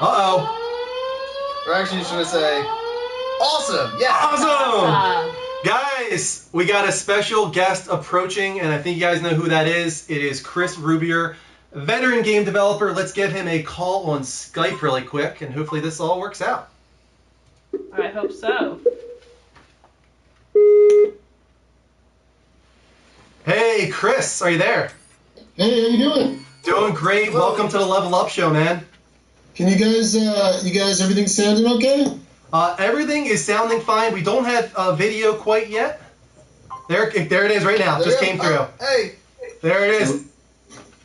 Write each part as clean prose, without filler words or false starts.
Uh-oh. Or actually, should I say, awesome. Yeah. Awesome. Guys, we got a special guest approaching, and I think you guys know who that is. It is Chris Rubyor, veteran game developer. Let's give him a call on Skype really quick, and hopefully this all works out. I hope so. Hey, Chris, are you there? Hey, how you doing? Doing great. Welcome to the Level Up Show, man. Can you guys, everything sounding okay? Everything is sounding fine. We don't have video quite yet. There it is right now. Just came through. Hey. There it is.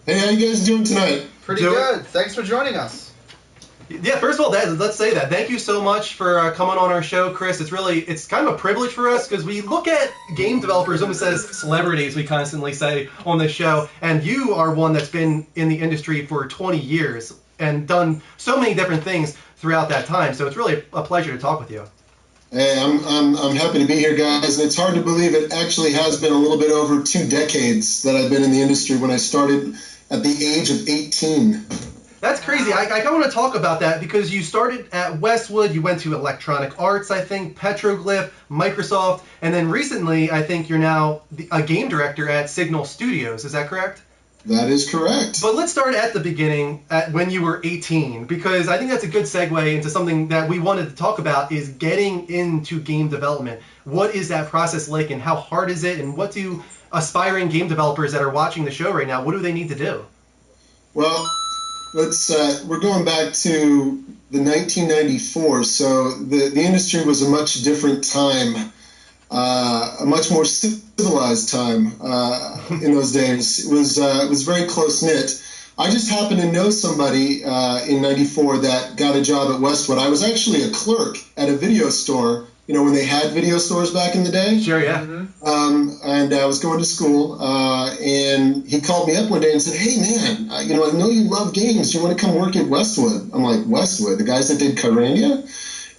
Hey, how you guys doing tonight? Pretty good. Thanks for joining us. Yeah, first of all, let's say that. Thank you so much for coming on our show, Chris. It's kind of a privilege for us because we look at game developers almost as celebrities, we constantly say on this show. And you are one that's been in the industry for 20 years and done so many different things throughout that time. So it's really a pleasure to talk with you. Hey, I'm happy to be here, guys. And it's hard to believe it actually has been a little bit over 2 decades that I've been in the industry when I started at the age of 18. That's crazy. I kind of want to talk about that because you started at Westwood, you went to Electronic Arts, I think, Petroglyph, Microsoft, and then recently I think you're now a game director at Signal Studios. Is that correct? That is correct. But let's start at the beginning, at when you were 18, because I think that's a good segue into something that we wanted to talk about is getting into game development. What is that process like and how hard is it, and what do aspiring game developers that are watching the show right now, what do they need to do? Well, we're going back to the 1994, so the industry was a much different time, a much more civilized time in those days. It was very close-knit. I just happened to know somebody in 94 that got a job at Westwood. I was actually a clerk at a video store, you know, when they had video stores back in the day. Sure, yeah. And I was going to school, and he called me up one day and said, "Hey, man, I know you love games. Do you want to come work at Westwood?" I'm like, "Westwood? The guys that did Kyrania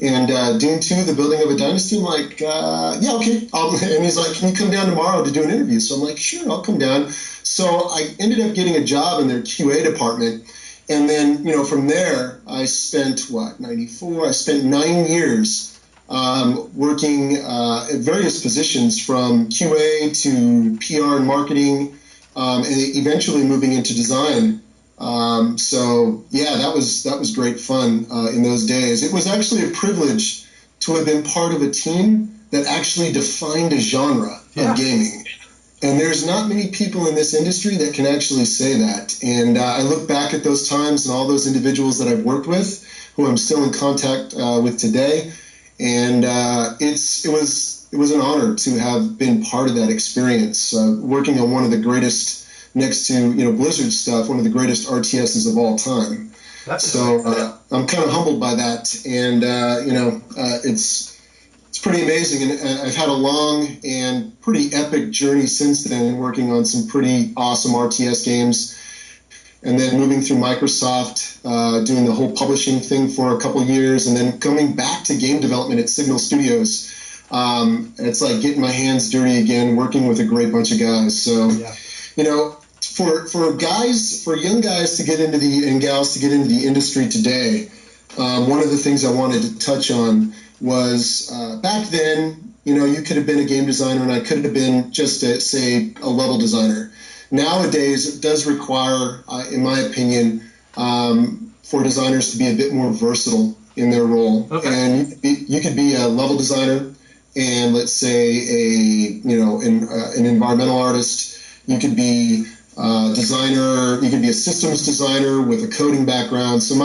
and Doom 2, The Building of a Dynasty?" I'm like, "Yeah, okay." And he's like, "Can you come down tomorrow to do an interview?" So I'm like, "Sure, I'll come down." So I ended up getting a job in their QA department. And then, from there, I spent, 94? I spent 9 years working at various positions from QA to PR and marketing, and eventually moving into design. So yeah, that was great fun in those days. It was actually a privilege to have been part of a team that actually defined a genre of gaming. And there's not many people in this industry that can actually say that. And I look back at those times and all those individuals that I've worked with, who I'm still in contact with today. And it was an honor to have been part of that experience, working on one of the greatest, next to Blizzard stuff, one of the greatest RTSs of all time. I'm kind of humbled by that, and it's pretty amazing. And I've had a long and pretty epic journey since then, working on some pretty awesome RTS games. And then moving through Microsoft, doing the whole publishing thing for a couple of years, and then coming back to game development at Signal Studios. It's like getting my hands dirty again, working with a great bunch of guys. So, for young guys to get into and gals to get into the industry today, one of the things I wanted to touch on was back then, you could have been a game designer, and I could have been just a level designer. Nowadays, it does require, in my opinion, for designers to be a bit more versatile in their role. Okay. And you could be a level designer, and let's say an environmental artist. You could be a designer. You could be a systems designer with a coding background. So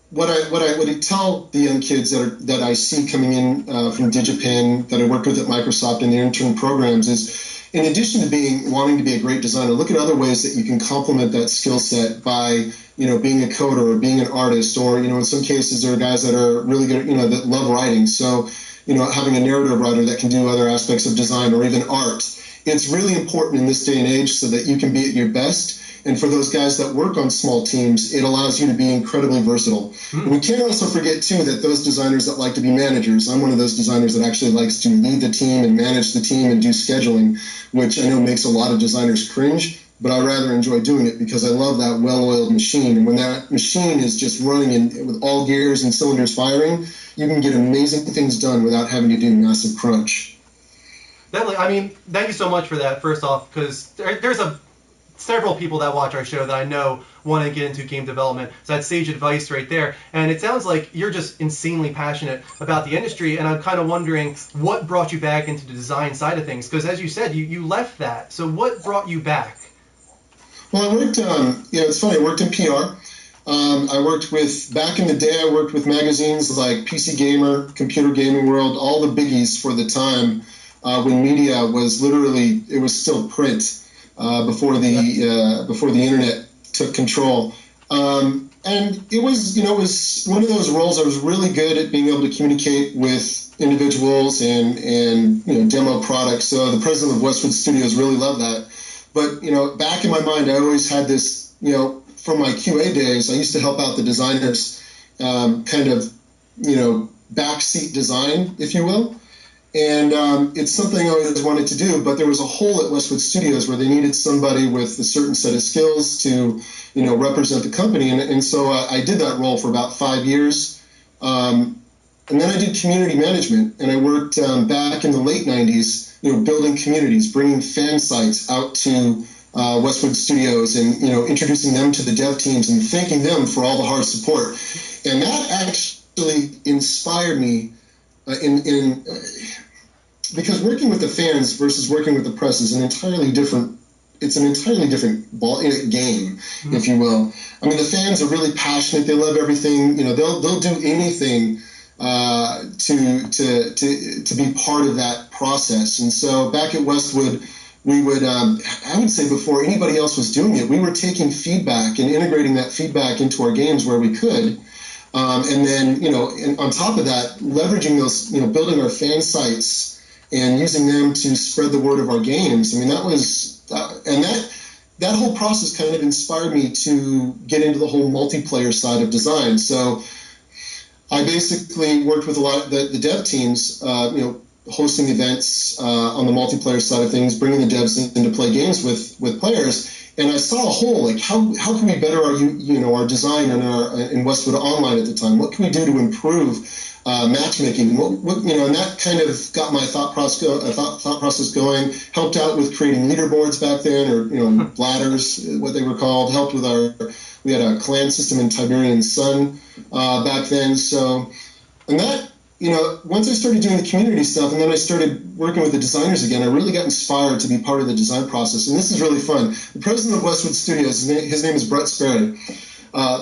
what I would tell the young kids that I see coming in from DigiPen, that I worked with at Microsoft in their intern programs, is, in addition to wanting to be a great designer, look at other ways that you can complement that skill set by, being a coder or being an artist, or, in some cases there are guys that are really good, that love writing. So, having a narrative writer that can do other aspects of design or even art. It's really important in this day and age so that you can be at your best. And for those guys that work on small teams, it allows you to be incredibly versatile. And we can't also forget, too, that those designers that like to be managers, I'm one of those designers that actually likes to lead the team and manage the team and do scheduling, which I know makes a lot of designers cringe. but I rather enjoy doing it because I love that well-oiled machine. And when that machine is just running with all gears and cylinders firing, you can get amazing things done without having to do massive crunch. Definitely. I mean, thank you so much for that, first off, because there's several people that watch our show that I know want to get into game development. So that's sage advice right there. And it sounds like you're just insanely passionate about the industry, and I'm kind of wondering what brought you back into the design side of things, because as you said, you left that. So what brought you back? Well, I worked, it's funny, I worked in PR. I worked back in the day, I worked with magazines like PC Gamer, Computer Gaming World, all the biggies for the time when media was literally, it was still print before the internet took control. And it was one of those roles I was really good at being able to communicate with individuals and demo products. So the president of Westwood Studios really loved that. But, back in my mind, I always had this, from my QA days, I used to help out the designers backseat design, if you will. And it's something I always wanted to do, but there was a hole at Westwood Studios where they needed somebody with a certain set of skills to, represent the company. And so I did that role for about 5 years. And then I did community management, and I worked back in the late 90s, building communities, bringing fan sites out to Westwood Studios and, introducing them to the dev teams and thanking them for all the hard support. And that actually inspired me because working with the fans versus working with the press is an entirely different game, if you will. I mean, the fans are really passionate. They love everything. They'll do anything to be part of that process. And so back at Westwood, we would, I would say before anybody else was doing it, we were taking feedback and integrating that feedback into our games where we could. And then, and on top of that, leveraging those, building our fan sites and using them to spread the word of our games. I mean, that was, and that whole process kind of inspired me to get into the whole multiplayer side of design. So I basically worked with a lot of the dev teams, hosting events on the multiplayer side of things, bringing the devs in to play games with players. And I saw a hole, like how can we better our design in Westwood Online at the time? What can we do to improve matchmaking? And that kind of got my thought process going. Helped out with creating leaderboards back then, or ladders, what they were called. Helped with we had a clan system in Tiberian Sun back then. So, and that. Once I started doing the community stuff and then I started working with the designers again, I really got inspired to be part of the design process. And this is really fun. The president of Westwood Studios, his name is Brett Sperry,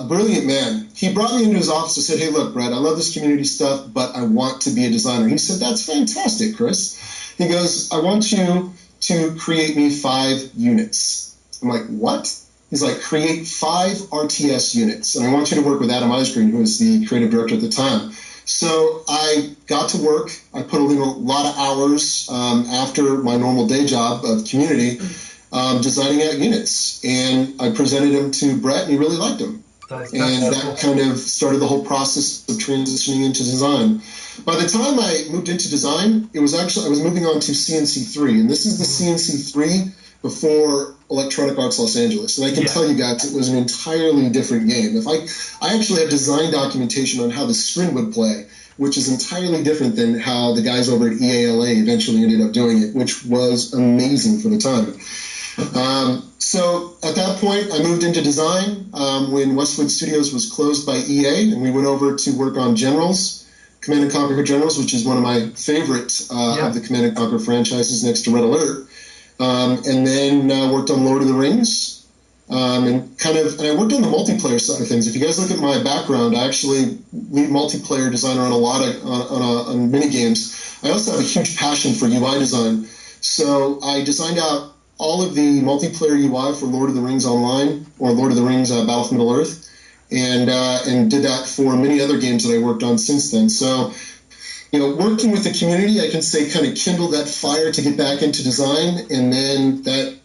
brilliant man. He brought me into his office and said, "Hey, look, Brett, I love this community stuff, but I want to be a designer." He said, "That's fantastic, Chris." He goes, "I want you to create me 5 units. I'm like, "What?" He's like, "Create 5 RTS units. And I want you to work with Adam Eisgreen, who was the creative director at the time." So I got to work. I put in a lot of hours after my normal day job of community, designing out units. And I presented them to Brett, and he really liked them. That kind of started the whole process of transitioning into design. By the time I moved into design, I was moving on to CNC3. And this is the CNC3 before Electronic Arts Los Angeles. And I can tell you guys, it was an entirely different game. I actually have design documentation on how the screen would play, which is entirely different than how the guys over at EALA eventually ended up doing it, which was amazing for the time. So at that point, I moved into design when Westwood Studios was closed by EA, and we went over to work on Generals, Command & Conquer Generals, which is one of my favorite of the Command & Conquer franchises next to Red Alert. And then worked on Lord of the Rings, and I worked on the multiplayer side of things. If you guys look at my background, I actually lead multiplayer designer on a lot of on mini games. I also have a huge passion for UI design, so I designed out all of the multiplayer UI for Lord of the Rings Online or Lord of the Rings Battle for Middle Earth, and did that for many other games that I worked on since then. So. Working with the community, I can say kind of kindled that fire to get back into design. And then that,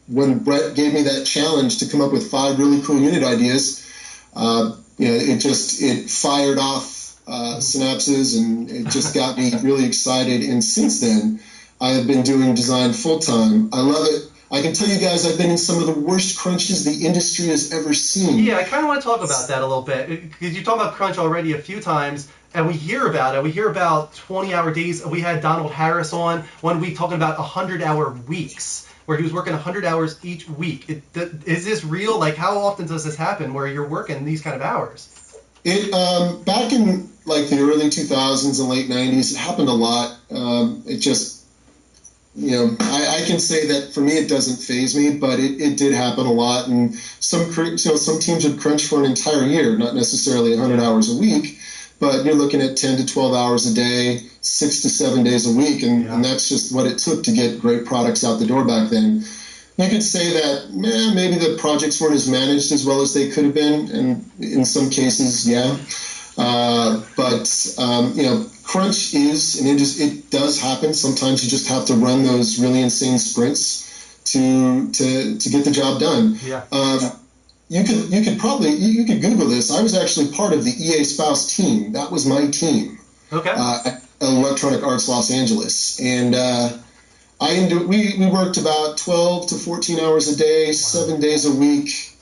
when Brett gave me that challenge to come up with 5 really cool unit ideas, it fired off synapses, and it just got me really excited. And since then, I have been doing design full time. I love it. I can tell you guys I've been in some of the worst crunches the industry has ever seen. Yeah, I kind of want to talk about that a little bit, because you talked about crunch already a few times, and we hear about it. We hear about 20-hour days. We had Donald Harris on one week talking about 100-hour weeks, where he was working 100 hours each week. Is this real? Like, how often does this happen where you're working these kind of hours? Back in like the early 2000s and late 90s, it happened a lot. It just, I can say that for me it doesn't faze me, but it did happen a lot. And some teams would crunch for an entire year, not necessarily 100 hours a week, but you're looking at 10 to 12 hours a day, 6 to 7 days a week, and that's just what it took to get great products out the door back then. You could say that maybe the projects weren't as managed as well as they could have been, and in some cases, yeah. But crunch is, and it does happen. Sometimes you just have to run those really insane sprints to get the job done. Yeah. You could Google this. I was actually part of the EA Spouse team. That was my team. Okay. At Electronic Arts Los Angeles, and we worked about 12 to 14 hours a day, 7 days a week,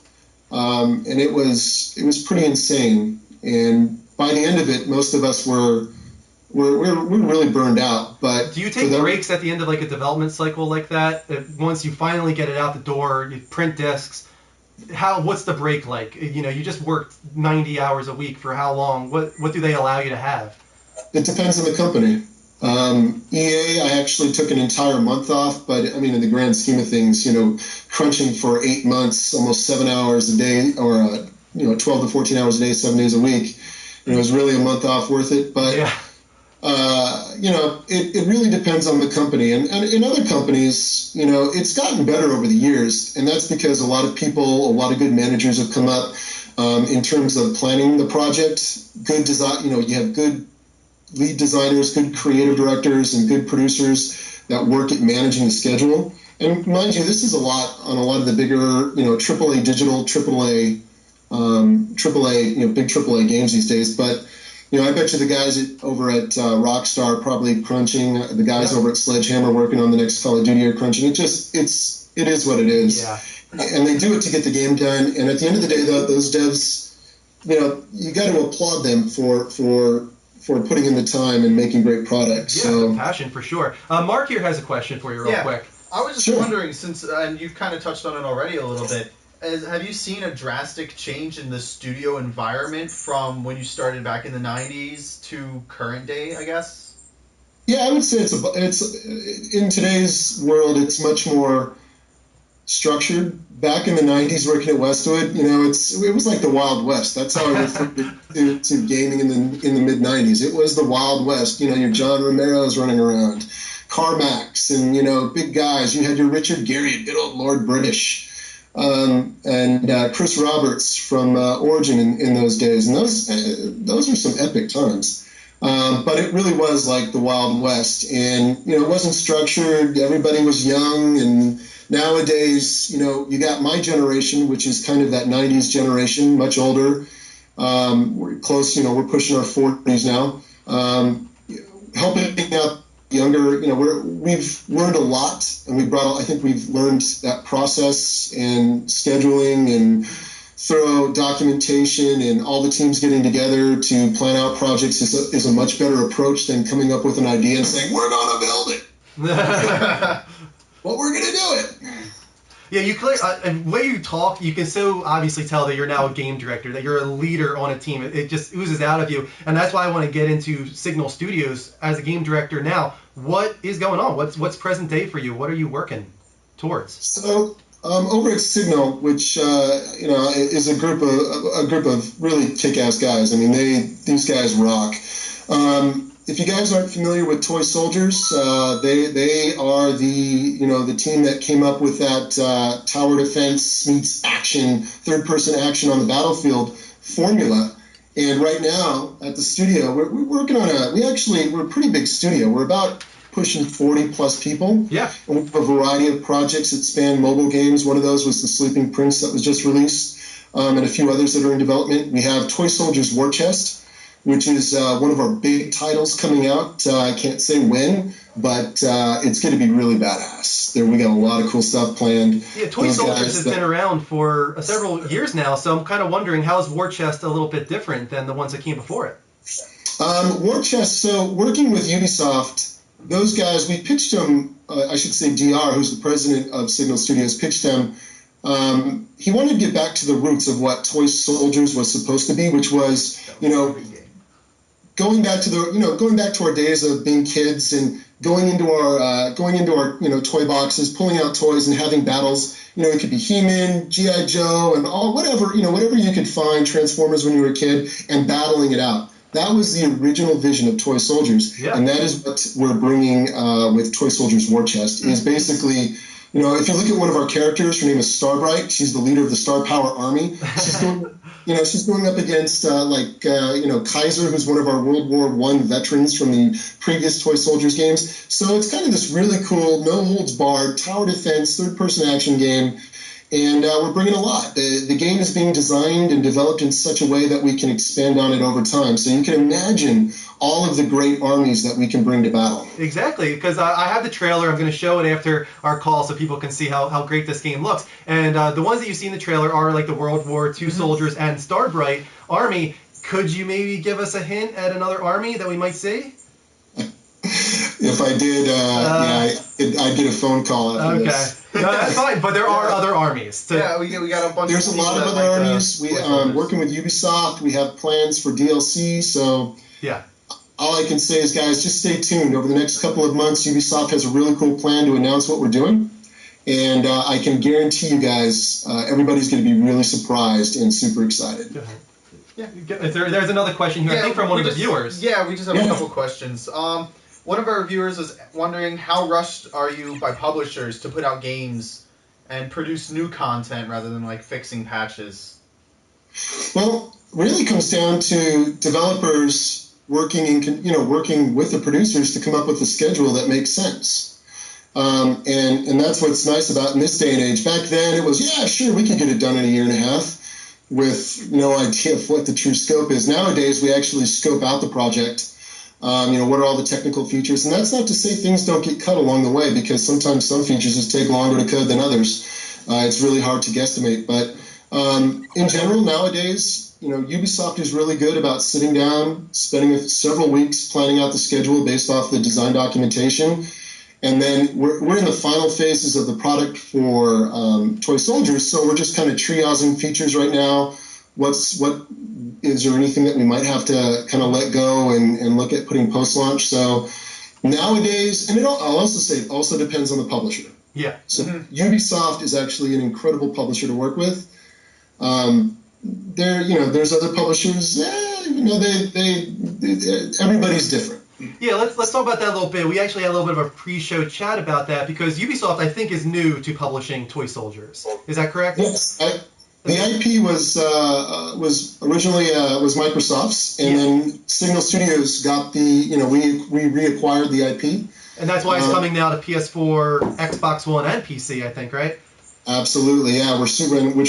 and it was pretty insane. And by the end of it, most of us were really burned out. But do you take breaks at the end of like a development cycle like that? Once you finally get it out the door, you print discs. What's the break like? You just worked 90 hours a week for how long? What do they allow you to have? It depends on the company. EA, I actually took an entire month off, but I mean, in the grand scheme of things, crunching for 8 months, almost 7 hours a day, or 12 to 14 hours a day, 7 days a week, it was really a month off worth it. But it really depends on the company, and in other companies, it's gotten better over the years, and that's because a lot of good managers have come up in terms of planning the project. Good design, you have good lead designers, good creative directors, and good producers that work at managing the schedule. And mind you, this is a lot on a lot of the bigger, AAA digital, AAA, big AAA games these days. But I bet you the guys over at Rockstar probably crunching. The guys over at Sledgehammer working on the next Call of Duty are crunching. It is what it is. Yeah. And they do it to get the game done. And at the end of the day, those devs, you got to applaud them for putting in the time and making great products. Yeah, so passion for sure. Mark here has a question for you real quick. I was just wondering, and you've kind of touched on it already a little bit, have you seen a drastic change in the studio environment from when you started back in the 90s to current day, I guess? Yeah, I would say it's in today's world, it's much more structured. Back in the 90s working at Westwood, it was like the Wild West. That's how I referred to gaming in the mid-90s. It was the Wild West. Your John Romero's running around, Carmax, and, big guys. You had your Richard Gere, good old Lord British, and Chris Roberts from Origin in those days. And those were some epic times. But it really was like the Wild West. And, it wasn't structured. Everybody was young, and nowadays, you got my generation, which is kind of that 90s generation, much older. We're close, we're pushing our 40s now. Helping out younger, we've learned a lot, and I think we've learned that process and scheduling and thorough documentation and all the teams getting together to plan out projects is a much better approach than coming up with an idea and saying, we're going to build it. Well, we're going to do it. Yeah, the way you talk, you can so obviously tell that you're now a game director, that you're a leader on a team. It just oozes out of you, and that's why I want to get into Signal Studios as a game director now. What is going on? What's present day for you? What are you working towards? So over at Signal, which is a group of really kick-ass guys. I mean, these guys rock. If you guys aren't familiar with Toy Soldiers, they are the team that came up with that tower defense meets action, third-person action on the battlefield formula. And right now at the studio, we're working on we're a pretty big studio. We're about pushing 40-plus people. Yeah. And we have a variety of projects that span mobile games. One of those was The Sleeping Prince that was just released, and a few others that are in development. We have Toy Soldiers War Chest, which is one of our big titles coming out. I can't say when, but it's going to be really badass. There, we got a lot of cool stuff planned. Yeah, Toy Soldiers has been around for several years now, so I'm kind of wondering, how is War Chest a little bit different than the ones that came before it? War Chest, so working with Ubisoft, those guys, we pitched them, I should say DR, who's the president of Signal Studios, pitched them. He wanted to get back to the roots of what Toy Soldiers was supposed to be, which was, going back to our days of being kids and going into our toy boxes, pulling out toys and having battles. It could be He-Man, G.I. Joe, and whatever you could find, Transformers when you were a kid, and battling it out. That was the original vision of Toy Soldiers, and that is what we're bringing with Toy Soldiers War Chest. Is basically, if you look at one of our characters, her name is Starbright. She's the leader of the Star Power Army. She's going up against Kaiser, who's one of our World War I veterans from the previous Toy Soldiers games. So it's kind of this really cool, no holds barred tower defense, third-person action game. And we're bringing a lot. The game is being designed and developed in such a way that we can expand on it over time. So you can imagine all of the great armies that we can bring to battle. Exactly, because I have the trailer. I'm going to show it after our call so people can see how great this game looks. And the ones that you see in the trailer are like the World War II soldiers and Starbright Army. Could you maybe give us a hint at another army that we might see? If I did, I'd get a phone call after this. No, that's fine, but there are other armies. Yeah, we got a bunch. There's of a lot of other armies. We working with Ubisoft. We have plans for DLC. So all I can say is, guys, just stay tuned. Over the next couple of months, Ubisoft has a really cool plan to announce what we're doing, and I can guarantee you guys, everybody's going to be really surprised and super excited. Yeah. There's another question here, I think from one of the viewers. Yeah, we just have a couple questions. One of our viewers was wondering, how rushed are you by publishers to put out games and produce new content rather than like fixing patches? Well, really comes down to developers working with the producers to come up with a schedule that makes sense. And that's what's nice about in this day and age. Back then it was, we could get it done in a year and a half with no idea of what the true scope is. Nowadays we actually scope out the project. What are all the technical features? And that's not to say things don't get cut along the way, because sometimes some features just take longer to code than others. It's really hard to guesstimate. But in general, nowadays, Ubisoft is really good about sitting down, spending several weeks planning out the schedule based off the design documentation. And then we're in the final phases of the product for Toy Soldiers, so we're just kind of triaging features right now. Is there anything that we might have to kind of let go and look at putting post-launch? So nowadays, and I'll also say it also depends on the publisher. Yeah. So Ubisoft is actually an incredible publisher to work with. There's other publishers. Everybody's different. Yeah, let's talk about that a little bit. We actually had a little bit of a pre-show chat about that, because Ubisoft, I think, is new to publishing Toy Soldiers. Is that correct? Yes. The IP was originally Microsoft's, and then Signal Studios got we reacquired the IP. And that's why it's coming now to PS4, Xbox One, and PC, I think, right? Absolutely, yeah. Which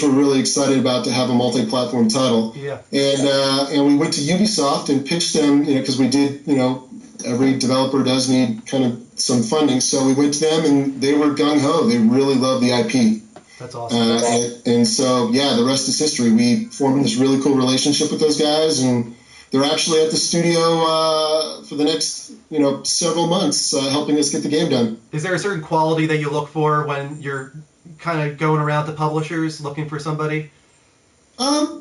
we're really excited about, to have a multi-platform title. Yeah. And we went to Ubisoft and pitched them, because we did, every developer does need kind of some funding. So we went to them, and they were gung-ho. They really love the IP. That's awesome. And so, the rest is history. We formed this really cool relationship with those guys, and they're actually at the studio for the next, several months, helping us get the game done. Is there a certain quality that you look for when you're kind of going around to publishers looking for somebody? That's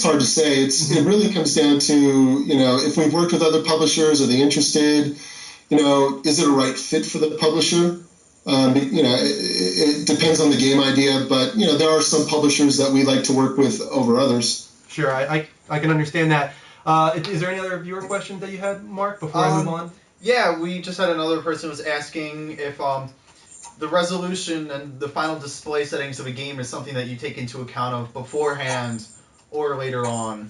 hard to say. It really comes down to, if we've worked with other publishers, are they interested? Is it a right fit for the publisher? It depends on the game idea, but there are some publishers that we like to work with over others. Sure, I can understand that. Is there any other viewer questions that you had, Mark, before I move on? Yeah, we just had another person was asking if the resolution and the final display settings of a game is something that you take into account of beforehand or later on.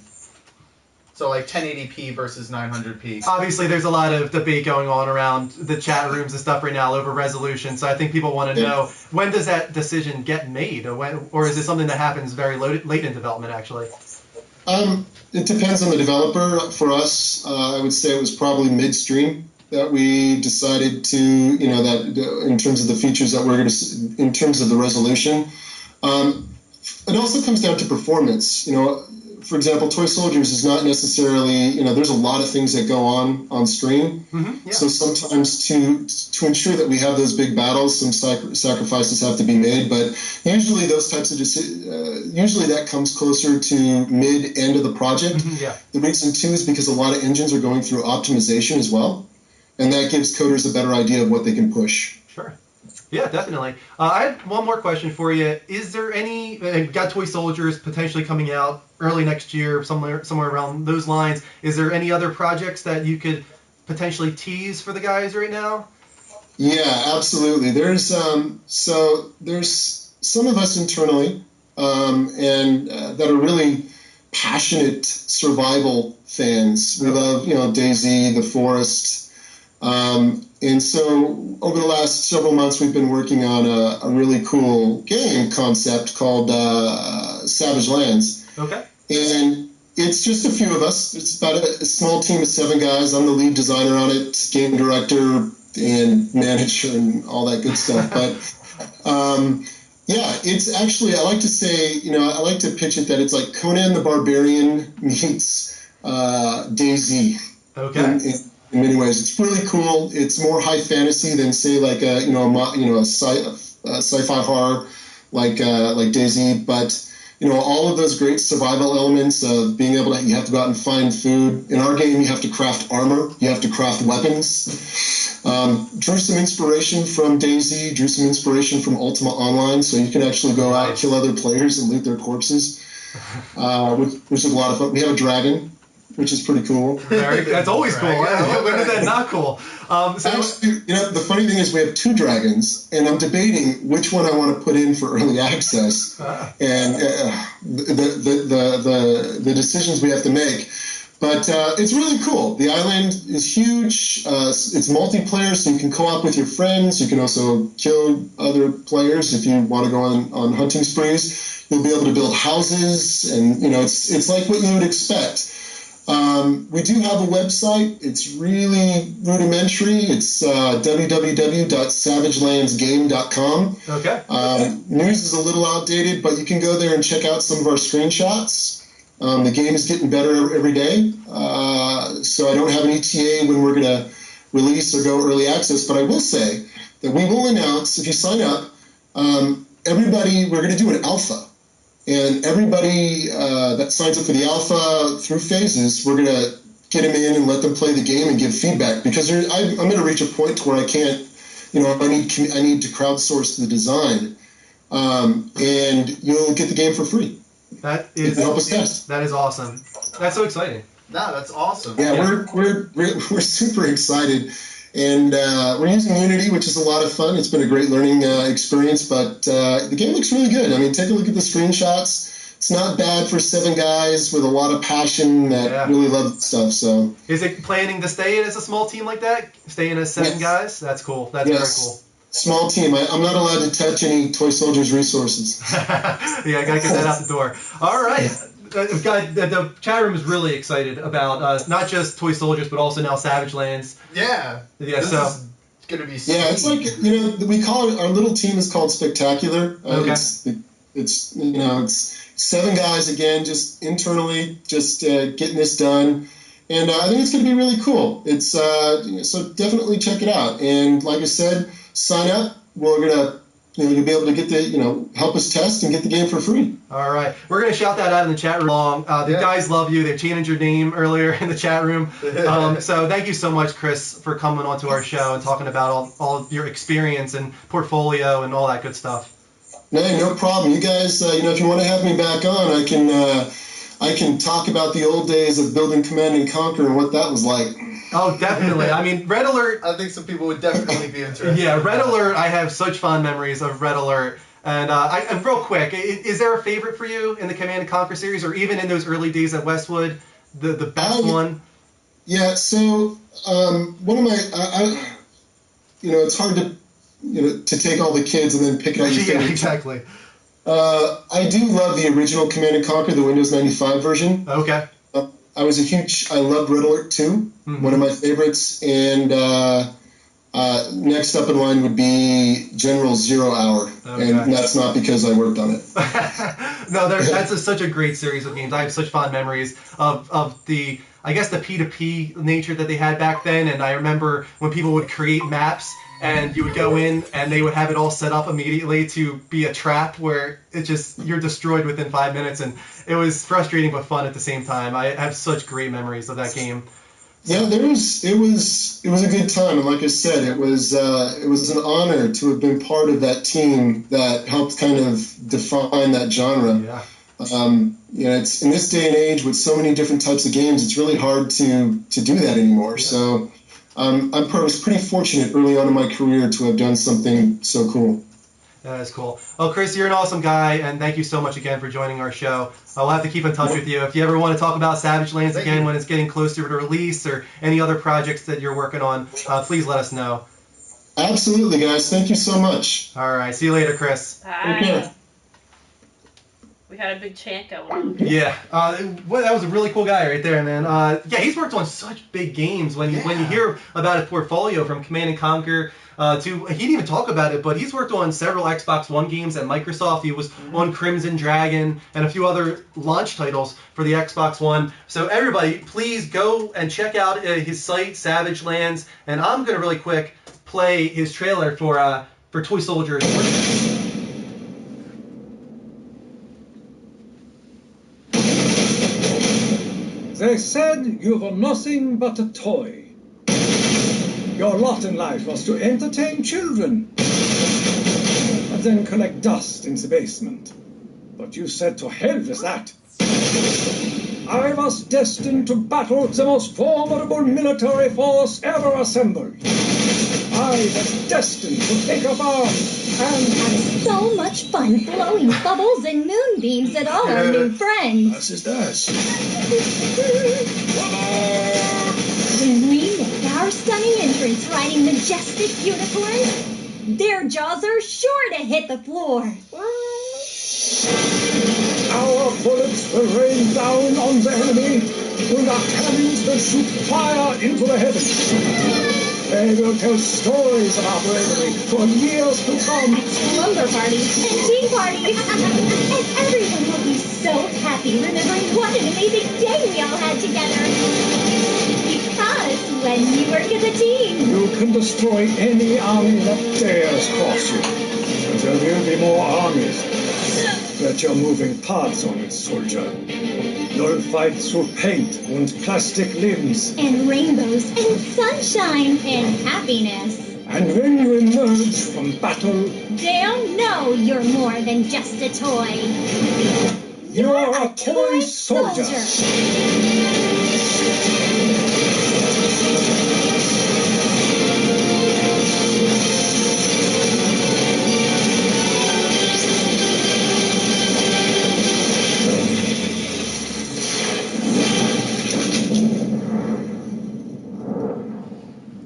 So like 1080p versus 900p. Obviously, there's a lot of debate going on around the chat rooms and stuff right now over resolution. So I think people want to know, when does that decision get made, or is it something that happens very late in development, actually? It depends on the developer. For us, I would say it was probably midstream that we decided to, that in terms of the features that we're going to, in terms of the resolution. It also comes down to performance. For example, Toy Soldiers is not necessarily, there's a lot of things that go on screen. Mm-hmm, yeah. So sometimes to ensure that we have those big battles, some sacrifices have to be made. But usually those types of usually that comes closer to mid-end of the project. Mm-hmm, yeah. The reason, too, is because a lot of engines are going through optimization as well. And that gives coders a better idea of what they can push. Sure. Yeah, definitely. I have one more question for you. Is there any, got Toy Soldiers potentially coming out early next year, somewhere around those lines. Is there any other projects that you could potentially tease for the guys right now? Yeah, absolutely. There's there's some of us internally and that are really passionate survival fans. We love, DayZ, The Forest. And so over the last several months, we've been working on a really cool game concept called Savage Lands. Okay. And it's just a few of us. It's about a small team of 7 guys. I'm the lead designer on it, game director and manager and all that good stuff. But yeah, it's actually, I like to say, I like to pitch it that it's like Conan the Barbarian meets DayZ. Okay. In many ways, it's really cool. It's more high fantasy than say like a sci-fi horror like DayZ, but all of those great survival elements of being able to, you have to go out and find food. In our game, you have to craft armor, you have to craft weapons. Drew some inspiration from DayZ, drew some inspiration from Ultima Online, so you can actually go out, kill other players, and loot their corpses, which is a lot of fun. We have a dragon, which is pretty cool. That's always cool. When is that not cool? Actually, the funny thing is we have 2 dragons, and I'm debating which one I want to put in for early access, and the decisions we have to make. But it's really cool. The island is huge. It's multiplayer, so you can co-op with your friends. You can also kill other players if you want to go on hunting sprees. You'll be able to build houses, and it's like what you would expect. We do have a website. It's really rudimentary. It's www.savagelandsgame.com. Okay. News is a little outdated, but you can go there and check out some of our screenshots. The game is getting better every day, so I don't have an ETA when we're going to release or go early access, but I will say that we will announce, if you sign up, everybody, we're going to do an alpha. And everybody that signs up for the alpha through phases, we're going to get them in and let them play the game and give feedback. Because I'm going to reach a point to where I can't, I need to crowdsource the design. And you'll get the game for free. That is help us test. That is awesome. That's so exciting. No, that's awesome. Yeah, we're super excited. And we're using Unity, which is a lot of fun. It's been a great learning experience, but the game looks really good. I mean, take a look at the screenshots. It's not bad for 7 guys with a lot of passion that really love stuff. So, is it planning to stay as a small team like that? Staying as 7 guys? That's cool. That's very cool. Small team. I'm not allowed to touch any Toy Soldiers resources. Yeah, I gotta get that out the door. All right. The chat room is really excited about not just Toy Soldiers, but also now Savage Lands. Yeah. Yeah. This is gonna be. Yeah, it's like we call it. Our little team is called Spectacular. Okay. It's 7 guys again, just internally, just getting this done, and I think it's gonna be really cool. It's so definitely check it out. And like I said, sign up. We're gonna. You'll be able to get the, help us test and get the game for free. All right. We're going to shout that out in the chat room. The guys love you. They changed your name earlier in the chat room. So thank you so much, Chris, for coming onto our show and talking about all of your experience and portfolio and all that good stuff. No problem. You guys, if you want to have me back on, I can talk about the old days of building Command and Conquer and what that was like. Oh, definitely. I mean, Red Alert. I think some people would definitely be interested. Yeah, Red Alert. I have such fond memories of Red Alert. And real quick, is there a favorite for you in the Command and Conquer series, or even in those early days at Westwood, the best one? Yeah. So one of my, it's hard to take all the kids and then pick out your favorite. Yeah, exactly. I do love the original Command & Conquer, the Windows 95 version. Okay. I loved Red Alert 2, one of my favorites, and next up in line would be General Zero Hour, and that's not because I worked on it. No, that's such a great series of games. I have such fond memories of the, I guess, the P2P nature that they had back then, and I remember when people would create maps, and you would go in, and they would have it all set up immediately to be a trap where you're destroyed within 5 minutes, and it was frustrating but fun at the same time. I have such great memories of that game. Yeah, it was a good time, and like I said, it was an honor to have been part of that team that helped kind of define that genre. Yeah. It's in this day and age with so many different types of games, it's really hard to do that anymore. Yeah. So I was pretty fortunate early on in my career to have done something so cool. That is cool. Well, Chris, you're an awesome guy, and thank you so much again for joining our show. We'll have to keep in touch with you. If you ever want to talk about Savage Lands again when it's getting closer to release or any other projects that you're working on, please let us know. Absolutely, guys. Thank you so much. All right. See you later, Chris. Bye. Take care. We had a big chant going on. Yeah, that was a really cool guy right there, man. He's worked on such big games. When you hear about his portfolio from Command & Conquer he didn't even talk about it, but he's worked on several Xbox One games at Microsoft. He was on Crimson Dragon and a few other launch titles for the Xbox One. So everybody, please go and check out his site, Savage Lands. And I'm gonna really quick play his trailer for Toy Soldiers. They said you were nothing but a toy. Your lot in life was to entertain children, and then collect dust in the basement. But you said to hell with that. I was destined to battle the most formidable military force ever assembled. I was destined to take up arms and have so much fun blowing bubbles and moonbeams at all our new friends. Das ist das. When we make our stunning entrance riding majestic unicorns, their jaws are sure to hit the floor. Our bullets will rain down on the enemy, and our cannons will shoot fire into the heavens. They will tell stories about bravery for years to come. Slumber parties and tea parties. And everyone will be so happy remembering what an amazing day we all had together. Because when you work as a team, you can destroy any army that dares cross you. And there will be more armies. Get your moving parts on it, soldier. You'll fight through paint and plastic limbs. And rainbows and sunshine and happiness. And when you emerge from battle, they'll know you're more than just a toy. You're a toy soldier.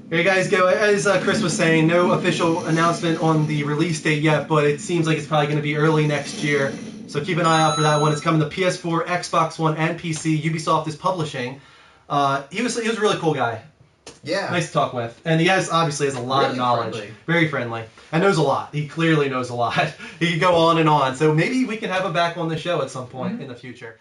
There you guys go. As Chris was saying, no official announcement on the release date yet, but it seems like it's probably going to be early next year. So keep an eye out for that one. It's coming to PS4, Xbox One, and PC. Ubisoft is publishing. He was a really cool guy. Yeah. Nice to talk with. And he obviously has a lot of knowledge. Friendly. Very friendly. And knows a lot. He clearly knows a lot. He can go on and on. So maybe we can have him back on the show at some point in the future.